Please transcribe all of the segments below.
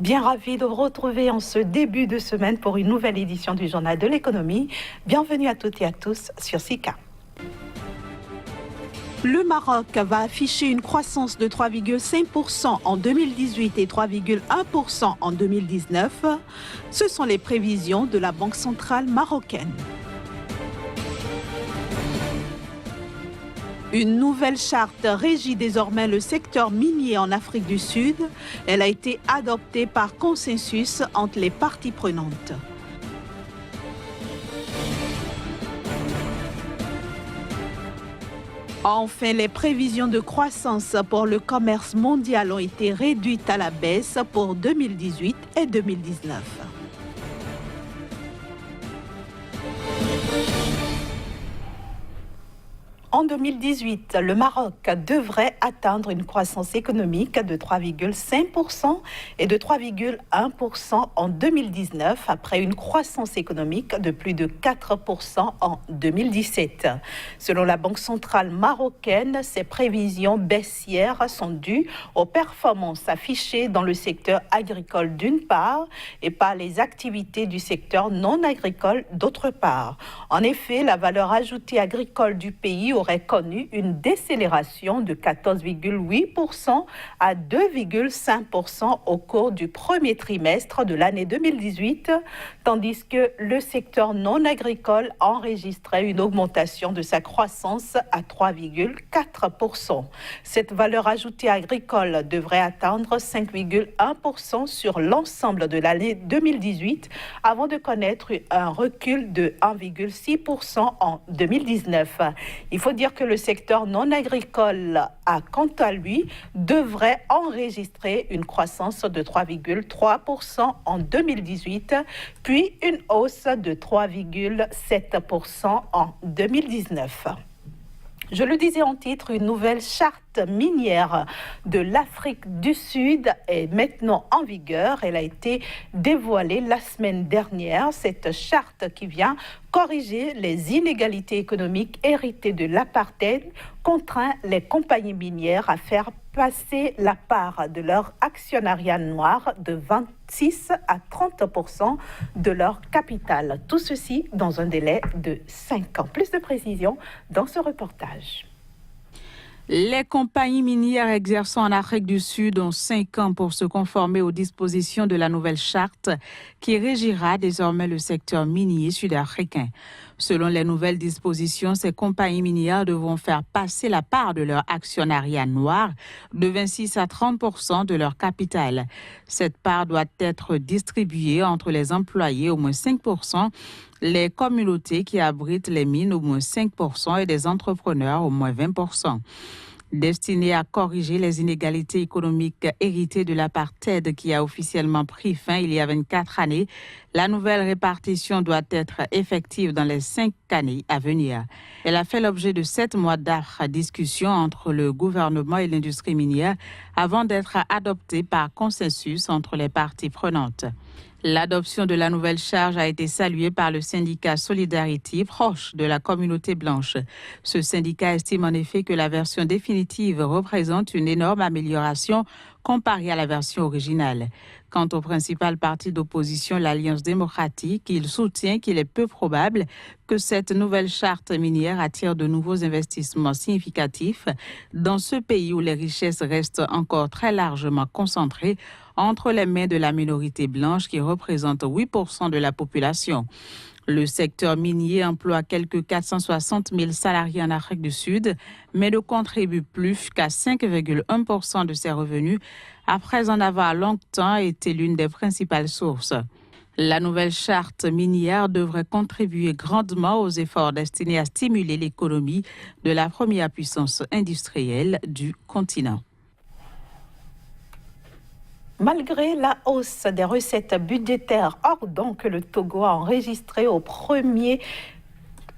Bien ravi de vous retrouver en ce début de semaine pour une nouvelle édition du Journal de l'économie. Bienvenue à toutes et à tous sur SICA. Le Maroc va afficher une croissance de 3,5% en 2018 et 3,1% en 2019. Ce sont les prévisions de la Banque centrale marocaine. Une nouvelle charte régit désormais le secteur minier en Afrique du Sud. Elle a été adoptée par consensus entre les parties prenantes. Enfin, les prévisions de croissance pour le commerce mondial ont été réduites à la baisse pour 2018 et 2019. En 2018, le Maroc devrait atteindre une croissance économique de 3,5% et de 3,1% en 2019, après une croissance économique de plus de 4% en 2017. Selon la Banque centrale marocaine, ces prévisions baissières sont dues aux performances affichées dans le secteur agricole d'une part et par les activités du secteur non agricole d'autre part. En effet, la valeur ajoutée agricole du pays aurait connu une décélération de 14,8% à 2,5% au cours du premier trimestre de l'année 2018, tandis que le secteur non agricole enregistrait une augmentation de sa croissance à 3,4%. Cette valeur ajoutée agricole devrait atteindre 5,1% sur l'ensemble de l'année 2018 avant de connaître un recul de 1,6% en 2019. Il faut dire que le secteur non agricole a, quant à lui, devrait enregistrer une croissance de 3,3% en 2018, puis une hausse de 3,7% en 2019. Je le disais en titre, une nouvelle charte minière de l'Afrique du Sud est maintenant en vigueur. Elle a été dévoilée la semaine dernière. Cette charte qui vient corriger les inégalités économiques héritées de l'apartheid contraint les compagnies minières à faire passer la part de leur actionnariat noir de 26 à 30% de leur capital. Tout ceci dans un délai de 5 ans. Plus de précision dans ce reportage. Les compagnies minières exerçant en Afrique du Sud ont 5 ans pour se conformer aux dispositions de la nouvelle charte qui régira désormais le secteur minier sud-africain. Selon les nouvelles dispositions, ces compagnies minières devront faire passer la part de leur actionnariat noir de 26 à 30% de leur capital. Cette part doit être distribuée entre les employés au moins 5%, les communautés qui abritent les mines au moins 5% et des entrepreneurs au moins 20%. Destinée à corriger les inégalités économiques héritées de l'apartheid qui a officiellement pris fin il y a 24 années, la nouvelle répartition doit être effective dans les 5 années à venir. Elle a fait l'objet de 7 mois d'âpres discussions entre le gouvernement et l'industrie minière avant d'être adoptée par consensus entre les parties prenantes. L'adoption de la nouvelle charge a été saluée par le syndicat Solidarity, proche de la communauté blanche. Ce syndicat estime en effet que la version définitive représente une énorme amélioration comparée à la version originale. Quant au principal parti d'opposition, l'Alliance démocratique, il soutient qu'il est peu probable que cette nouvelle charte minière attire de nouveaux investissements significatifs dans ce pays où les richesses restent encore très largement concentrées entre les mains de la minorité blanche qui représente 8% de la population. Le secteur minier emploie quelques 460 000 salariés en Afrique du Sud, mais ne contribue plus qu'à 5,1% de ses revenus, après en avoir longtemps été l'une des principales sources. La nouvelle charte minière devrait contribuer grandement aux efforts destinés à stimuler l'économie de la première puissance industrielle du continent. Malgré la hausse des recettes budgétaires hors donc que le Togo a enregistré au premier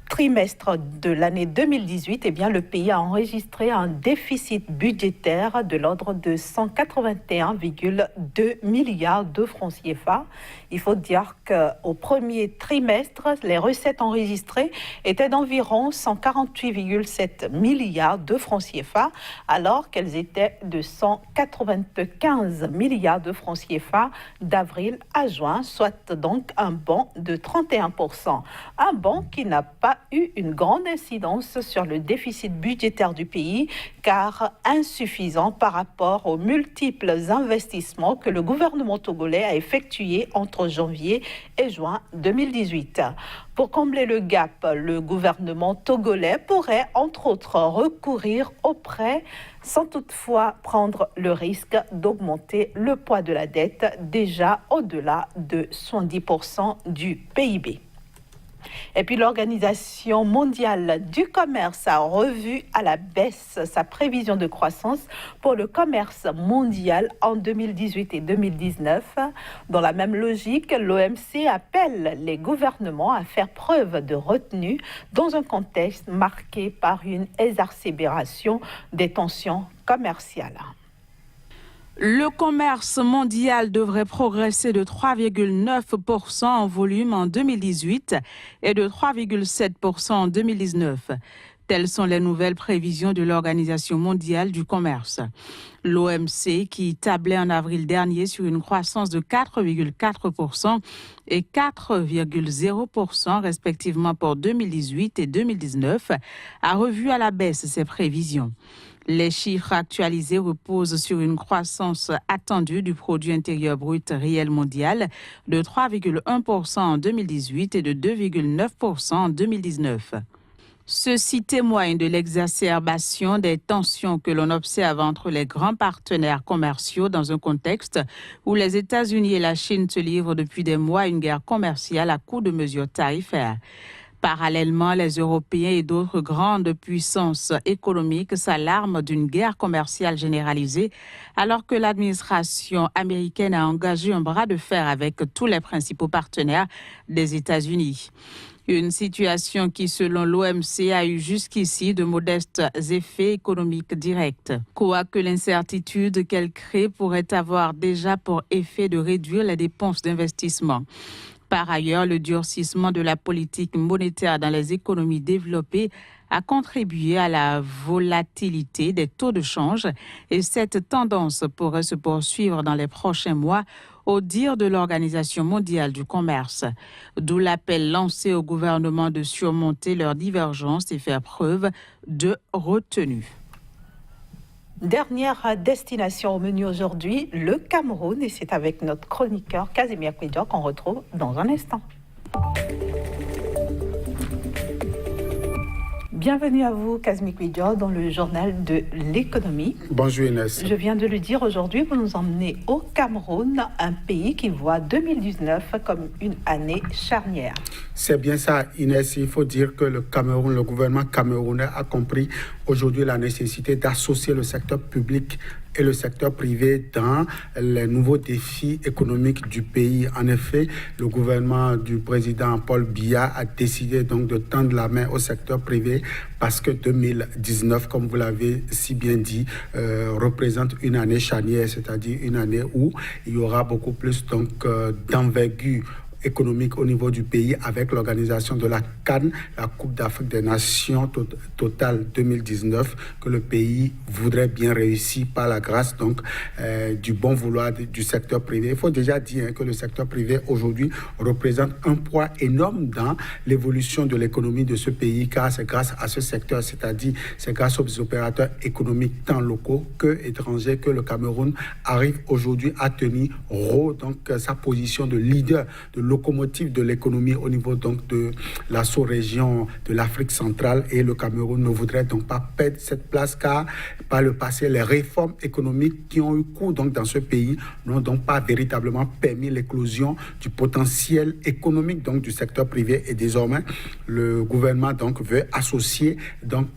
trimestre de l'année 2018, eh bien, le pays a enregistré un déficit budgétaire de l'ordre de 181,2 milliards de francs CFA. Il faut dire qu'au premier trimestre, les recettes enregistrées étaient d'environ 148,7 milliards de francs CFA, alors qu'elles étaient de 195 milliards de francs CFA d'avril à juin, soit donc un bond de 31%. Un bond qui n'a pas eu une grande incidence sur le déficit budgétaire du pays, car insuffisant par rapport aux multiples investissements que le gouvernement togolais a effectués entre janvier et juin 2018. Pour combler le gap, le gouvernement togolais pourrait entre autres recourir aux prêts sans toutefois prendre le risque d'augmenter le poids de la dette déjà au-delà de 70% du PIB. Et puis l'Organisation mondiale du commerce a revu à la baisse sa prévision de croissance pour le commerce mondial en 2018 et 2019. Dans la même logique, l'OMC appelle les gouvernements à faire preuve de retenue dans un contexte marqué par une exacerbation des tensions commerciales. Le commerce mondial devrait progresser de 3,9% en volume en 2018 et de 3,7% en 2019. Telles sont les nouvelles prévisions de l'Organisation mondiale du commerce. L'OMC, qui tablait en avril dernier sur une croissance de 4,4% et 4,0% respectivement pour 2018 et 2019, a revu à la baisse ses prévisions. Les chiffres actualisés reposent sur une croissance attendue du produit intérieur brut réel mondial de 3,1% en 2018 et de 2,9% en 2019. Ceci témoigne de l'exacerbation des tensions que l'on observe entre les grands partenaires commerciaux dans un contexte où les États-Unis et la Chine se livrent depuis des mois une guerre commerciale à coups de mesures tarifaires. Parallèlement, les Européens et d'autres grandes puissances économiques s'alarment d'une guerre commerciale généralisée, alors que l'administration américaine a engagé un bras de fer avec tous les principaux partenaires des États-Unis. Une situation qui, selon l'OMC, a eu jusqu'ici de modestes effets économiques directs. Quoique l'incertitude qu'elle crée pourrait avoir déjà pour effet de réduire les dépenses d'investissement. Par ailleurs, le durcissement de la politique monétaire dans les économies développées a contribué à la volatilité des taux de change et cette tendance pourrait se poursuivre dans les prochains mois au dire de l'Organisation mondiale du commerce. D'où l'appel lancé au gouvernement de surmonter leurs divergences et faire preuve de retenue. Dernière destination au menu aujourd'hui, le Cameroun, et c'est avec notre chroniqueur Casimir Kouidjo qu'on retrouve dans un instant. Bienvenue à vous, Casimir Kouidjo, dans le journal de l'économie. Bonjour Inès. Je viens de le dire aujourd'hui, vous nous emmenez au Cameroun, un pays qui voit 2019 comme une année charnière. C'est bien ça, Inès. Il faut dire que le gouvernement camerounais a compris aujourd'hui la nécessité d'associer le secteur public et le secteur privé dans les nouveaux défis économiques du pays. En effet, le gouvernement du président Paul Biya a décidé donc de tendre la main au secteur privé parce que 2019, comme vous l'avez si bien dit, représente une année charnière, c'est-à-dire une année où il y aura beaucoup plus d'envergure économique au niveau du pays avec l'organisation de la CAN, la Coupe d'Afrique des Nations Total 2019, que le pays voudrait bien réussir par la grâce du bon vouloir du secteur privé. Il faut déjà dire que le secteur privé aujourd'hui représente un poids énorme dans l'évolution de l'économie de ce pays, car c'est grâce à ce secteur, c'est-à-dire c'est grâce aux opérateurs économiques tant locaux que étrangers que le Cameroun arrive aujourd'hui à tenir sa position de leader, de locomotive de l'économie au niveau de la sous-région de l'Afrique centrale, et le Cameroun ne voudrait donc pas perdre cette place car par le passé les réformes économiques qui ont eu cours dans ce pays n'ont donc pas véritablement permis l'éclosion du potentiel économique du secteur privé, et désormais le gouvernement veut associer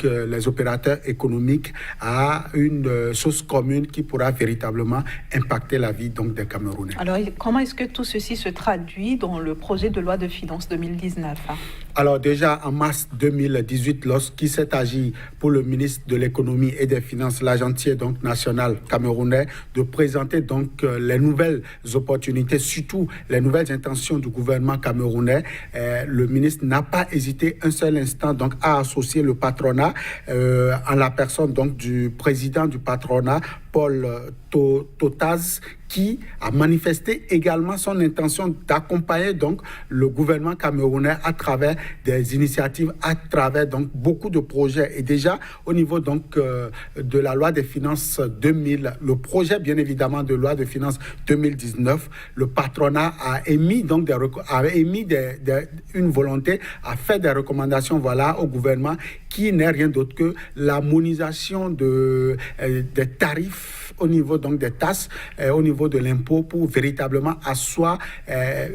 les opérateurs économiques à une source commune qui pourra véritablement impacter la vie des Camerounais. Alors comment est-ce que tout ceci se traduit dans le projet de loi de finances 2019 ? Alors déjà, en mars 2018, lorsqu'il s'est agi pour le ministre de l'économie et des finances, l'agentier donc national camerounais, de présenter donc les nouvelles opportunités, surtout les nouvelles intentions du gouvernement camerounais, le ministre n'a pas hésité un seul instant donc à associer le patronat en la personne donc du président du patronat, Paul Totaz, qui a manifesté également son intention d'accompagner donc le gouvernement camerounais à travers des initiatives, à travers donc beaucoup de projets. Et déjà au niveau donc de la loi des finances 2000, le projet bien évidemment de loi de finances 2019, le patronat a émis donc une volonté à faire des recommandations au gouvernement qui n'est rien d'autre que l'harmonisation des tarifs au niveau donc des taxes, au niveau de l'impôt pour véritablement asseoir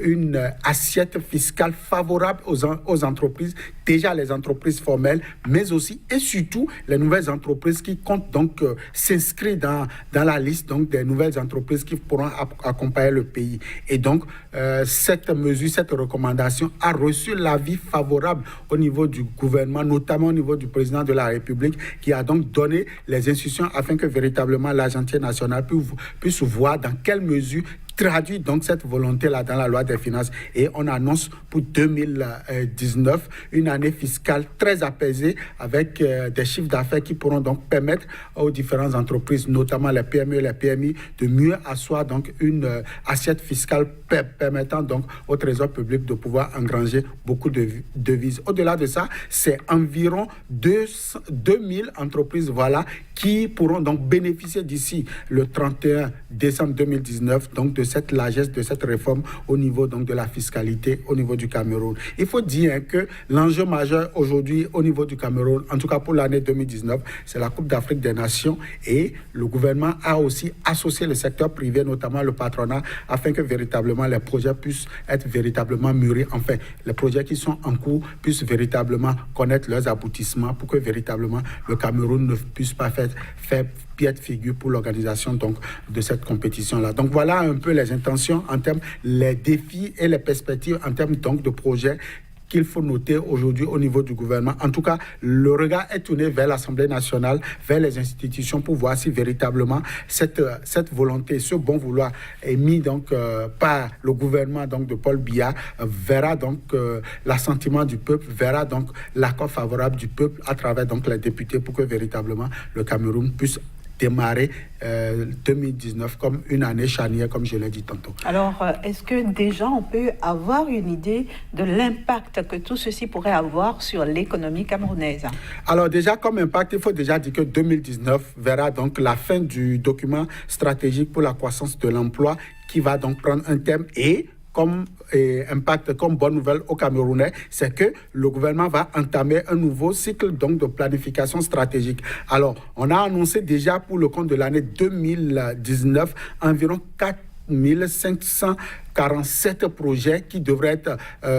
une assiette fiscale favorable aux entreprises, déjà les entreprises formelles, mais aussi et surtout les nouvelles entreprises qui comptent donc s'inscrire dans la liste donc des nouvelles entreprises qui pourront accompagner le pays. Et donc cette mesure, cette recommandation a reçu l'avis favorable au niveau du gouvernement, notamment au niveau du président de la République, qui a donc donné les instructions afin que véritablement l'agentier national puisse voir dans quelle mesure traduit donc cette volonté-là dans la loi des finances. Et on annonce pour 2019 une année fiscale très apaisée avec des chiffres d'affaires qui pourront donc permettre aux différentes entreprises, notamment les PME et les PMI, de mieux asseoir donc une assiette fiscale permettant donc au Trésor public de pouvoir engranger beaucoup de devises. Au-delà de ça, c'est environ 2000 entreprises qui pourront donc bénéficier d'ici le 31 décembre 2019 donc de cette largesse, de cette réforme au niveau donc de la fiscalité au niveau du Cameroun. Il faut dire que l'enjeu majeur aujourd'hui au niveau du Cameroun, en tout cas pour l'année 2019, c'est la Coupe d'Afrique des Nations, et le gouvernement a aussi associé le secteur privé, notamment le patronat, afin que véritablement les projets puissent être véritablement mûris, enfin les projets qui sont en cours puissent véritablement connaître leurs aboutissements pour que véritablement le Cameroun ne puisse pas faire piètre figure pour l'organisation donc de cette compétition-là. Donc voilà un peu les intentions en termes, les défis et les perspectives en termes donc de projets qu'il faut noter aujourd'hui au niveau du gouvernement. En tout cas, le regard est tourné vers l'Assemblée nationale, vers les institutions pour voir si véritablement cette volonté, ce bon vouloir émis donc par le gouvernement donc de Paul Biya verra donc l'assentiment du peuple, verra donc l'accord favorable du peuple à travers donc les députés pour que véritablement le Cameroun puisse démarrer 2019 comme une année charnière, comme je l'ai dit tantôt. Alors, est-ce que déjà on peut avoir une idée de l'impact que tout ceci pourrait avoir sur l'économie camerounaise? Alors déjà, comme impact, il faut déjà dire que 2019 verra donc la fin du document stratégique pour la croissance de l'emploi qui va donc prendre un terme, et comme impact, comme bonne nouvelle aux Camerounais, c'est que le gouvernement va entamer un nouveau cycle donc de planification stratégique. Alors, on a annoncé déjà pour le compte de l'année 2019 environ 4547 projets qui devraient être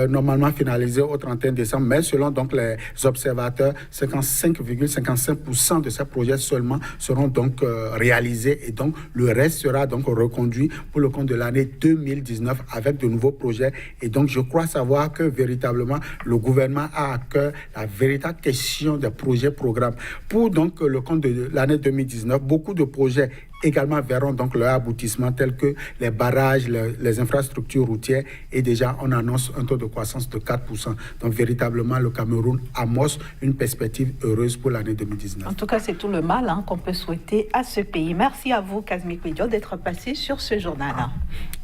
normalement finalisés au 31 décembre, mais selon donc les observateurs, 55,55% de ces projets seulement seront donc réalisés, et donc le reste sera donc reconduit pour le compte de l'année 2019 avec de nouveaux projets. Et donc je crois savoir que véritablement le gouvernement a à cœur la véritable question des projets-programmes. Pour donc le compte de l'année 2019, beaucoup de projets également verront donc leur aboutissement, tels que les barrages, les infrastructures routières, et déjà on annonce un taux de croissance de 4%. Donc véritablement le Cameroun amorce une perspective heureuse pour l'année 2019. En tout cas, c'est tout le mal qu'on peut souhaiter à ce pays. Merci à vous, Kazmi Kouidio, d'être passé sur ce journal.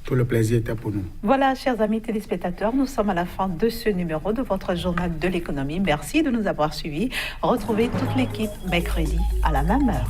Tout le plaisir était pour nous. Voilà, chers amis téléspectateurs, nous sommes à la fin de ce numéro de votre journal de l'économie. Merci de nous avoir suivis. Retrouvez toute l'équipe mercredi à la même heure.